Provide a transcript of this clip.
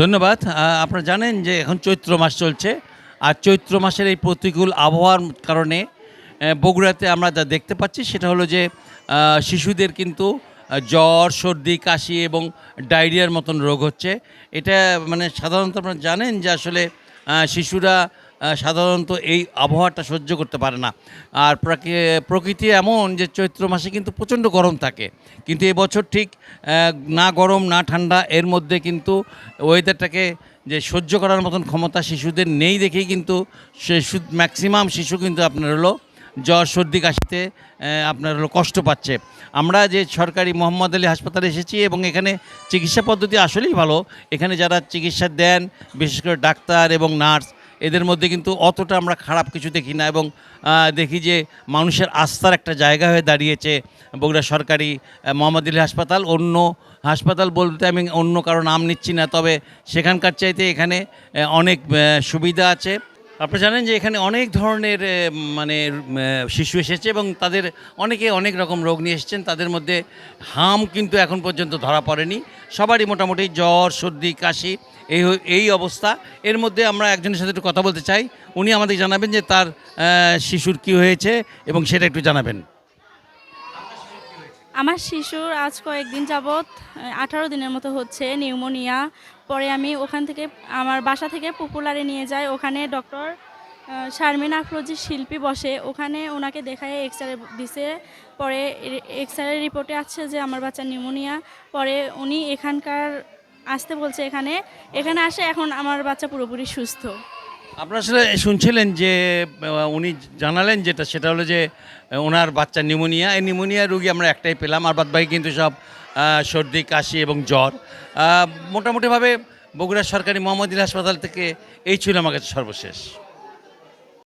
ধন্যবাদ। আপনারা জানেন যে এখন চৈত্র মাস চলছে। আর চৈত্র মাসের এই প্রতিকূল আবহাওয়ার কারণে বগুড়াতে আমরা যা দেখতে পাচ্ছি সেটা হলো যে শিশুদের কিন্তু জ্বর, সর্দি, কাশি এবং ডায়রিয়ার মতন রোগ হচ্ছে। এটা মানে সাধারণত আপনারা জানেন যে আসলে শিশুরা সাধারণত এই আবহাওয়াটা সহ্য করতে পারে না। আর প্রকৃতি এমন যে চৈত্র মাসে কিন্তু প্রচণ্ড গরম থাকে। কিন্তু এবছর ঠিক না গরম না ঠান্ডা, এর মধ্যে কিন্তু ওয়েদারটাকে যে সহ্য করার মতন ক্ষমতা শিশুদের নেই দেখেই কিন্তু ম্যাক্সিমাম শিশু কিন্তু আপনার হলো জ্বর, সর্দি, কাশিতে আপনার হলো কষ্ট পাচ্ছে। আমরা যে সরকারি মোহাম্মদ আলী হাসপাতালে এসেছি এবং এখানে চিকিৎসা পদ্ধতি আসলেই ভালো। এখানে যারা চিকিৎসা দেন, বিশেষ করে ডাক্তার এবং নার্স, এদের মধ্যে কিন্তু অতটা আমরা খারাপ কিছু দেখি না। এবং দেখি যে মানুষের আস্থার একটা জায়গা হয়ে দাঁড়িয়েছে বগুড়া সরকারি মোহাম্মদ আলী হাসপাতাল। অন্য হাসপাতাল বলতে আমি অন্য কারো নাম নিচ্ছি না, তবে সেখানকার চাইতে এখানে অনেক সুবিধা আছে। আপনি জানেন যে এখানে অনেক ধরনের মানে শিশু এসেছে এবং তাদের অনেকে অনেক রকম রোগ নিয়ে এসেছেন। তাদের মধ্যে হাম কিন্তু এখন পর্যন্ত ধরা পড়েনি। সবারই মোটামুটি জ্বর, সর্দি, কাশি এই অবস্থা। এর মধ্যে আমরা একজনের সাথে একটু কথা বলতে চাই। উনি আমাদের জানাবেন যে তার শিশুর কি হয়েছে এবং সেটা একটু জানাবেন। আমার শিশুর আজ কয়েকদিন যাবৎ ১৮ দিনের মতো হচ্ছে নিউমোনিয়া। পরে আমি ওখান থেকে আমার বাসা থেকে পপুলারে নিয়ে যাই। ওখানে ডক্টর শারমিন আফরোজি শিল্পী বসে, ওখানে ওনাকে দেখায় এক্স-রে দিছে। পরে এক্স-রে রিপোর্টে আছে যে আমার বাচ্চার নিউমোনিয়া। পরে উনি এখানকার আসতে বলছে, এখানে এখানে আসে, এখন আমার বাচ্চা পুরোপুরি সুস্থ। আপনারা আসলে শুনছিলেন যে উনি জানালেন যেটা, সেটা হলো যে ওনার বাচ্চা নিউমোনিয়া। এই নিউমোনিয়া রুগী আমরা একটাই পেলাম, আর বাদবাকি কিন্তু সব সর্দি, কাশি এবং জ্বর। মোটামুটিভাবে বগুড়া সরকারি মোহাম্মদ আলী হাসপাতাল থেকে এই ছিল আমার কাছে সর্বশেষ।